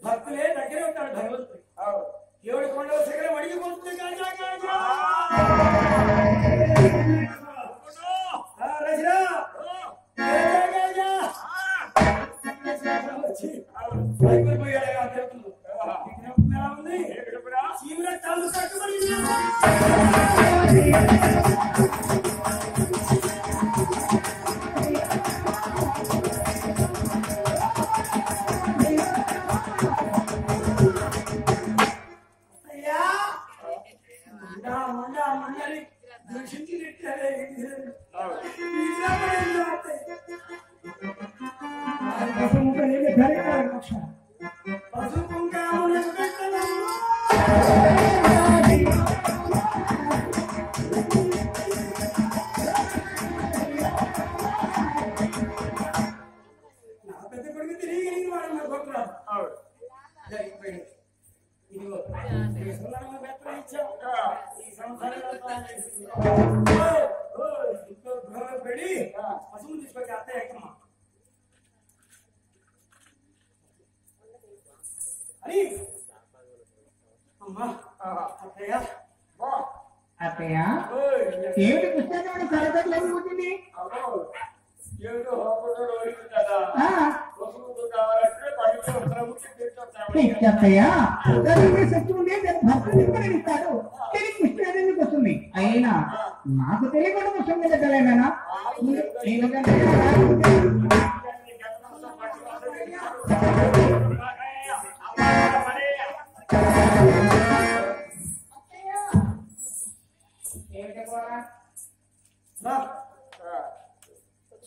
భక్తులే దగ్గరే ఉంటాడు భగవంతుడు. ఏడు కొండల శిఖరం అడిగిపోతుంది. అత్తయ్య ఏమిటి పుస్తకం కరకట్లేదు ఉంటుంది. అత్తయ్య శక్తి ఉండే భర్తనిస్తాడు పుస్తకానికి వస్తుంది. అయినా నాకు తెలియకుండా పుస్తకం మీద తెలియనా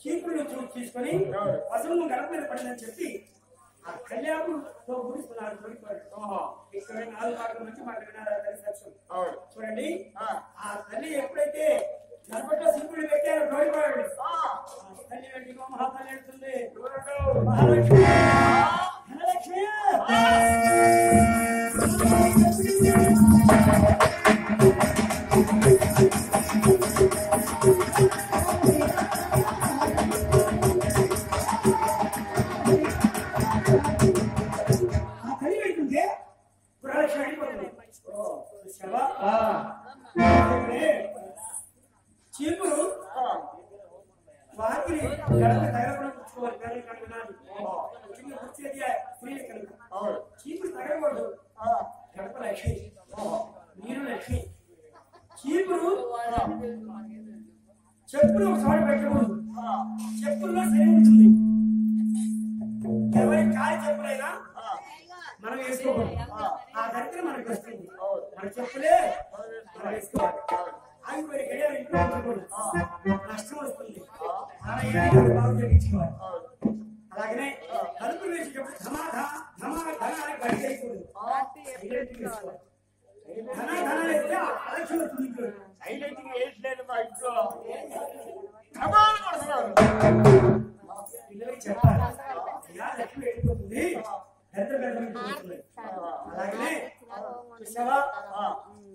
చీపుడు తీసుకొని పసుపు గడప మీద పడిందని చెప్పి ఆ కళ్యాణంతో గుడిస్తున్నారు. ఇక్కడ 4 మార్గం నుంచి మాకు చూడండి. ఆ తల్లి ఎప్పుడైతే గర్భంలో సింపుడు పెట్టారో గౌరవాడు తల్లి వెండి మహాతల్లి వెళ్తుంది. మహాలక్ష్మి ధనలక్ష్మి చీపురు వారికి చీపురు తగలకూడదు. గడప లక్ష్మి, నీరు లక్ష్మి. చీపురు చెప్పులు ఒక చోట పెట్టకూడదు. చెప్పుల్లో సరి ఉంటుంది. ఎవరి కాలి చెప్పులైనా మనం వేసుకోకూడదు. ఆ దరిద్రం మనకు వస్తుంది. మన చెప్పులే మనం వేసుకోవాలి. ఆగిపోయి గడియాలు ఇంట్లో ఉంచకూడదు. నష్టం వస్తుంది. బాగు జరిగించుకోవాలి. అలాగనే తలుపులు వేసేటప్పుడు ధనాన్ని గడి చేయకూడదు. ధన వేస్తే అలక్ష్యం వస్తుంది. ఇంట్లో హైలైటింగ్ వేసలేదు మా ఇంట్లో పిల్లలకి చెప్పాలి. లక్ష్మి వెళ్ళిపోతుంది. అలాగనే చూసావా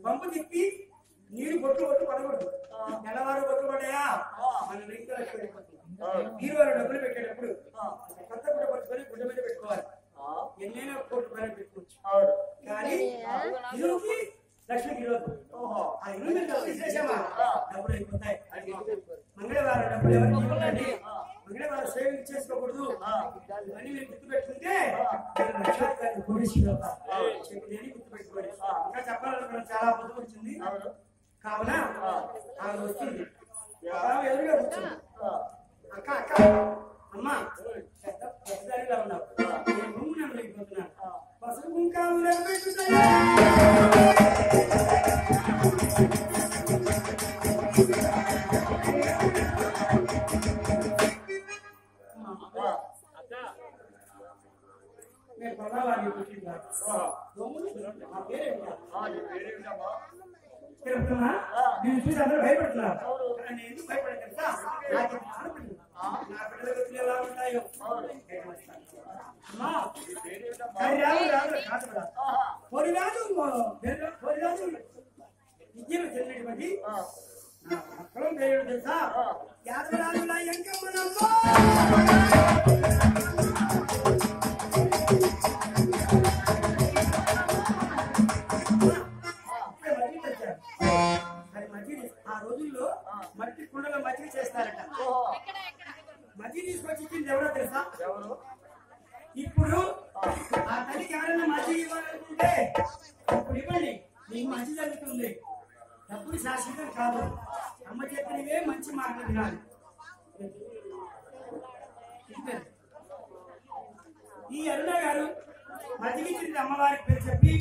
పంపు తిప్పి నీరు బొట్టు పడకూడదు. నెలవారు బొట్టు పడ్డాయా మన నీరు వారు డబ్బులు పెట్టేటప్పుడు కొత్త గుడ్డ పట్టుకొని గుడ్డ మీద పెట్టుకోవాలి. ఎన్నైనా కోట్లు పైన పెట్టుకోవచ్చు. కానీ ఇరువుకి లక్ష్మికి ఇవ్వదు. ఆ ఇరువు మీద తీసేసామా డబ్బులు అయిపోతాయి. మంగళవారం డబ్బులు ఎవరికి ఇవ్వండి. మంగళవారం సేవింగ్ చేసుకోకూడదు. ఇవన్నీ మీరు గుర్తు పెట్టుకుంటే గుర్తు పెట్టుకోండి. ఇంకా చెప్పాలనుకున్న చాలా పొద్దు వచ్చింది. కావున ఆమె వస్తుంది. ఎదురుగా కూర్చుంది. అక్క అక్క అమ్మా పెద్దదానిలా ఉన్నావు. నేను భూమి నమ్మలేకపోతున్నాను. పసుపు కుంకాలు నేను ప్రభావాన్ని నేను చూసి అందరూ భయపడుతున్నారు. నేను ఎందుకు భయపడతాను? నా బిడ్డలకు చేస్తారు. కోరిరాజు విద్యను చెందినటువంటి కులం పేరు తెలుసా? యాదవరాజుల ఎంకమ్మనమ్మ ఆ రోజుల్లో మట్టి కుండలో మజ్జిగ చేస్తారట. మజ్జిగ తీసుకొచ్చి ఇచ్చింది ఎవరో తెలుసా? ఇప్పుడు ఆ తల్లికి ఎవరైనా మజ్జిగ ఇవ్వాలనుకుంటే ఇప్పుడు ఇవ్వండి, నీకు మంచి జరుగుతుంది. డబ్బులు శాశ్వతం కాదు, అమ్మ చెప్పినవే మంచి మాటలు వినాలి. ఈ అరుణ గారు మజ్జిగించింది అమ్మవారికి పేరు చెప్పి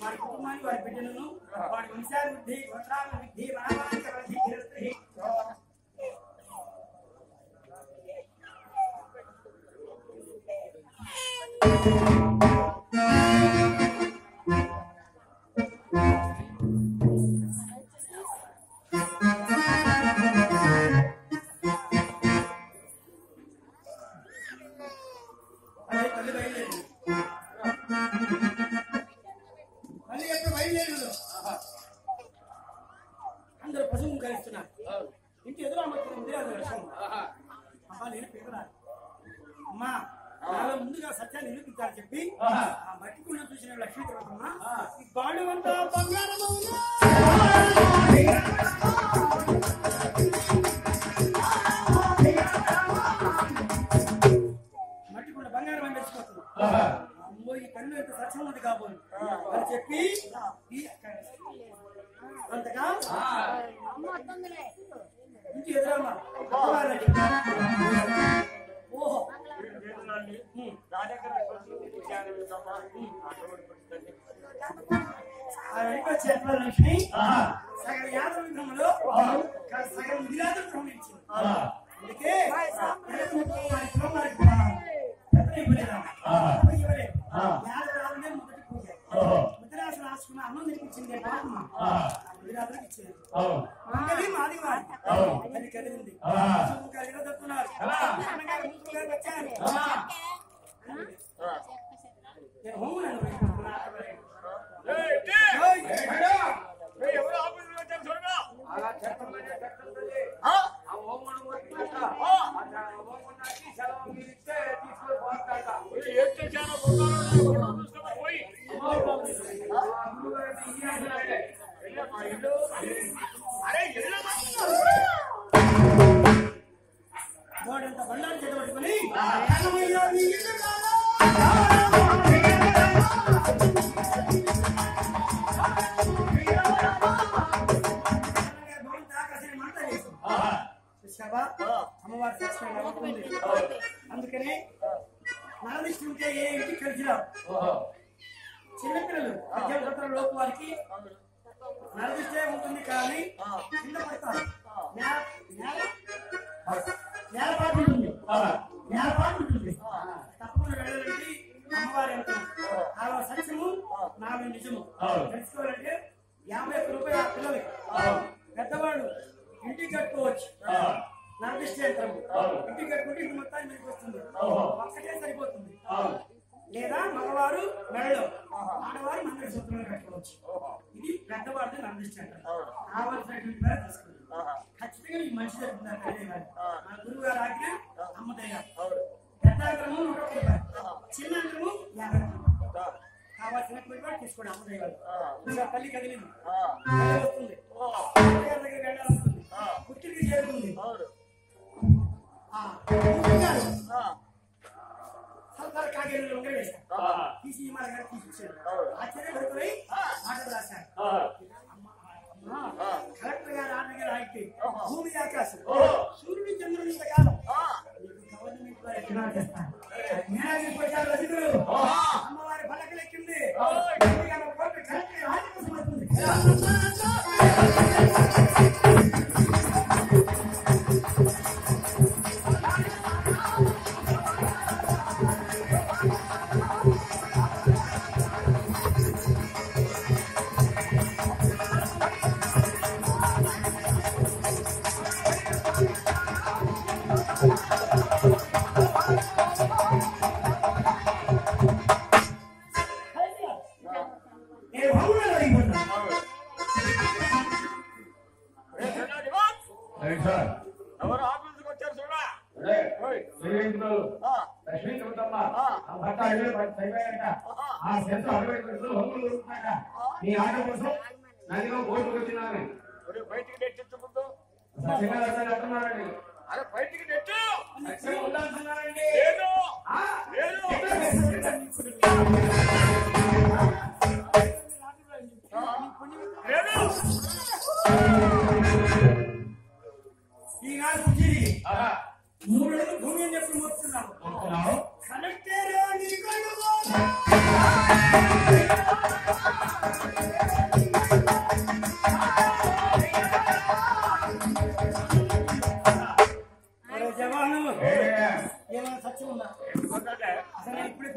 వారి కుటుంబానికి, వారి బిడ్డలను, వారి వంశాభివృద్ధి, గోత్రాభివృద్ధి, వనవానికి అభివృద్ధి చేస్తుంది. అందరూ పశువులు కలుస్తున్నారు. ఇంటి ఎదురు అమ్మతుంది అమ్మా, నేను పేదరాలు అమ్మా, నాలో ముందుగా సత్యాన్ని నిరూపించాలని చెప్పి ఆ మట్టి కూడా చూసిన లక్ష్మీ దేవతమ్మ ఈ బాడు అంతా బంగారం మట్టి కూడా బంగారం అని తెచ్చిపోతుంది. అమ్మో, ఈ కన్ను ఎంత సత్యం ఉంది కాబోలు అని చెప్పి అంతగా ఇంటి ఎదురమ్మా. ఓహో, లక్ష్మి సగం యాదవ విగ్రహంలో సగం విరాజ విగ్రహం ఇచ్చింది. అందుకే యాదవరాజునే మొదటి పూజ. ముద్రాసు రాసుకున్న అన్నం తినిపించింది విరాజులకు ఇచ్చేది. మాది వాడి అది కలిగింది. దక్కున్నారు వచ్చారు. నేను హోములను వాడంత బండారు చేతబట్టుకుని అమ్మవారి సాక్షి నవ్వుతుంది. అందుకనే నరదిష్టి ఉంటే ఏ ఇంటికి కలిసిరావు. చిన్నపిల్లలు 18 సంవత్సరాల లోపు వారికి నరదిష్టే ఉంటుంది, కానీ కింద పడతారు. నేలపాటు ఉంటుంది, నేలపాటు ఉంటుంది. తప్పకుండా వెళ్ళాలంటే అమ్మవారి వెళ్తాం. ఆమె సత్యము, నామే నిజము తెలుసుకోవాలంటే 51 రూపాయలు ఆ పిల్లలకి. పెద్దవాళ్ళు ఇంటికి కట్టుకోవచ్చు. నరదిష్టి యంత్రము ఇంటికి కట్టుకుంటే ఇంటి మొత్తాన్ని మీకు వస్తుంది. ఒక్కటే సరిపోతుంది. లేదా మగవారు మెడలో, ఆడవారు మంగళసూత్రంలో కట్టుకోవచ్చు. ఇది పెద్దవాళ్ళని నరదిష్టి అంటారు. కావాల్సినటువంటి పేరు తీసుకుంది. ఖచ్చితంగా మీకు మంచి జరుగుతుందని తెలియదు. మన గురువు గారు ఆజ్ఞ, అమ్మదయ్య. పెద్ద యంత్రము 100 రూపాయలు, చిన్న యంత్రము 50 రూపాయలు. కావాల్సినటువంటి వాడు తీసుకోండి. అమ్మదయ్య గారు తల్లి కదిలింది, వస్తుంది, దగ్గర వెళ్ళాలనుకుంది, పుట్టికి చేరుకుంది. కాగేళ్ళు ఉండే వేశారు. తీసి మన గారు తీసుకొచ్చారు. ఆశ్చర్యపడుతున్నాయి, మాటలు రాశారు. కలెక్టర్ గారు ఆర్డర్ గారు ఆగితే భూమి ఆకాశం, సూర్యుడి చంద్రుడు ఇంతకాలం గవర్నమెంట్ వారు ఎక్కడ చేస్తారు. అమ్మవారి పలకలు ఎక్కింది. కలెక్టర్ ఆర్డర్ కోసం వస్తుంది. లక్ష్మీ చెబుతమ్మ ఆ భర్త అడిగి చదివాడంట ఆ సెంత అరవై పెడుతూ హోములు దొరుకుతాడ నీ ఆట కోసం నదిలో ఓటుకు వచ్చినాను బయటికి నెట్టించుకుంటూ సత్యంగా అంటున్నారండి అరే బయటికి నెట్టు లక్ష్మి ఉండాల్సినారండి లేదు ఈనాడు మూడు రోజులు భూమి అని చెప్పి మోస్తున్నాము కలెక్టర్ జవాను ఏమైనా సత్యం ఉందా అసలు ఇప్పుడే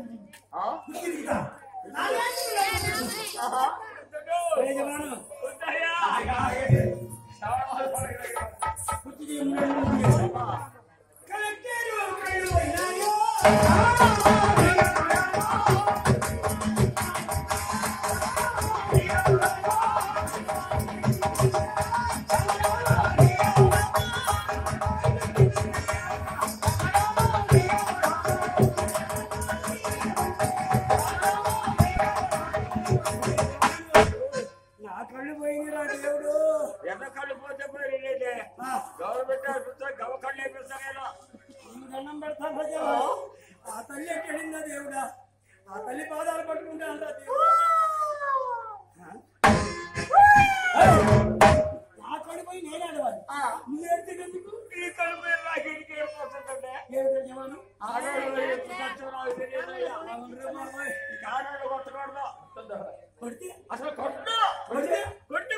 జవాను ఆ తల్లి ఎక్కడిందా దేవుడా ఆ తల్లి పాదాలు పట్టుకుంటే అందా దేవుడా ఆ కడిపోయి నేను ఆడవాలి నువ్వు ఏడ్చేందుకు ఈ కడుపు నాకెందుకు ఏర్పడుతుందంటే ఏమిటో జవాను ఆడవాళ్ళు ఎప్పుడు సత్యం తెలియదయ్యా ఆడవాళ్ళు కొట్టకూడదు కొడితే అసలు కొట్టు కొట్టి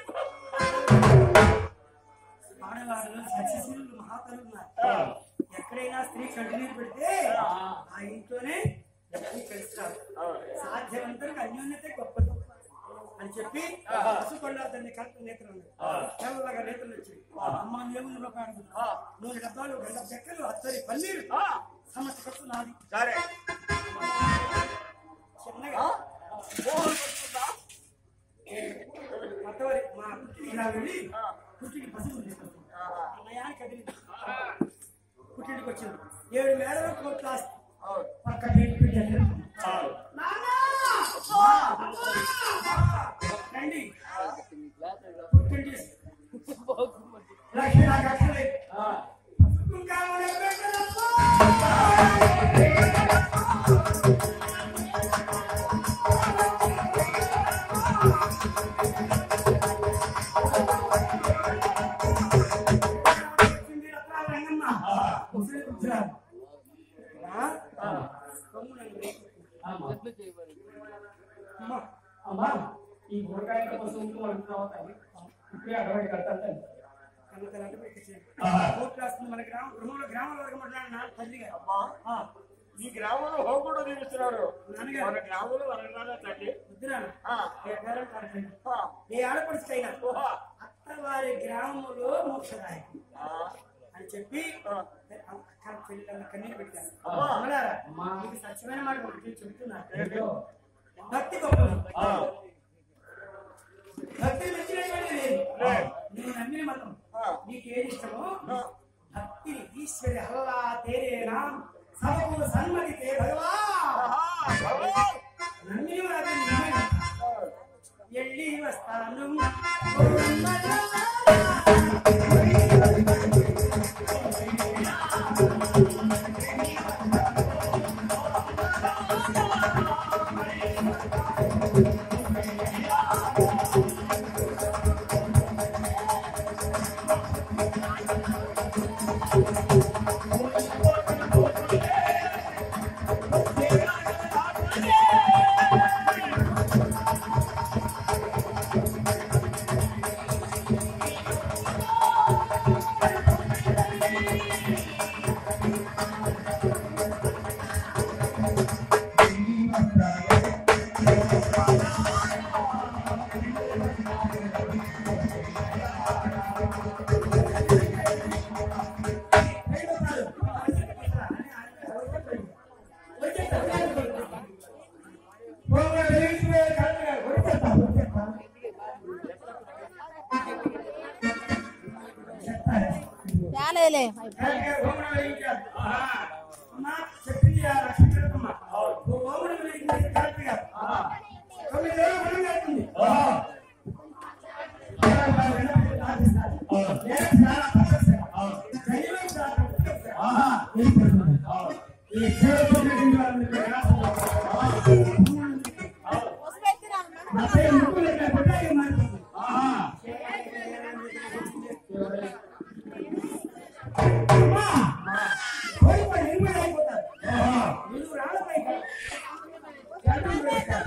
ఆడవాళ్ళు సత్యశీలు మహాతలు ఎక్కడైనా స్త్రీ కంటిన్యూ పెడితే ఆ ఇంట్లోనే కలిసిరారు సాధ్యమంతరికి అన్యోన్యత గొప్పది అని చెప్పి పసుకొండాతన్ని కరెక్ట్ నేతలు తెల్లగా నేతలు వచ్చి అమ్మ ఏముంది రూపాయలు 100 డబ్బాలు 2 చెక్కలు అత్తరి పన్నీరు సమస్య ఖర్చు నాది సరే చిన్నగా అత్తవారి మా పుట్టికి ఇలా వెళ్ళి పుట్టికి పసుపు అన్నయాన్ని కదిలింది పుట్టింటికి వచ్చింది 7 మేడలు కోట్ల పక్క రండి పుట్టింటి లక్ష్మీ నాగక్షలే అమ్మా ఈ గురకాయ కోసం ఇప్పుడే అడవి కట్టాలి మన గ్రామంలో తల్లిగా ఈ గ్రామంలో హోగుడు తీరుస్తున్నారు మన గ్రామంలో వరగరాదా తల్లి ఏ ఆడపడిస్తైనా అత్తవారి గ్రామంలో మోక్షదాయకం అని చెప్పి కన్నీరు పెట్టాను మీకు సత్యమైన మాట చెబుతున్నారు భక్తి గొప్పది భక్తి నచ్చినటువంటి లేదు నేను నమ్మిన మతం నీకు ఏది ఇష్టమో భక్తి ఈశ్వరి హల్లా తేరే నామ్ సబకు సన్మతి తే భగవా నమ్మిన ఎళ్ళి వస్తాను ఈ సేవతో చేసిన వాళ్ళని కూడా అసలు ముక్కు లేకపోతే ఏం మాట్లాడుతుంది? అమ్మా కోడిపడి ఎనిమిది అయిపోతారు. నువ్వు రాళ్ళపై మారిపోతారు.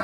ఆ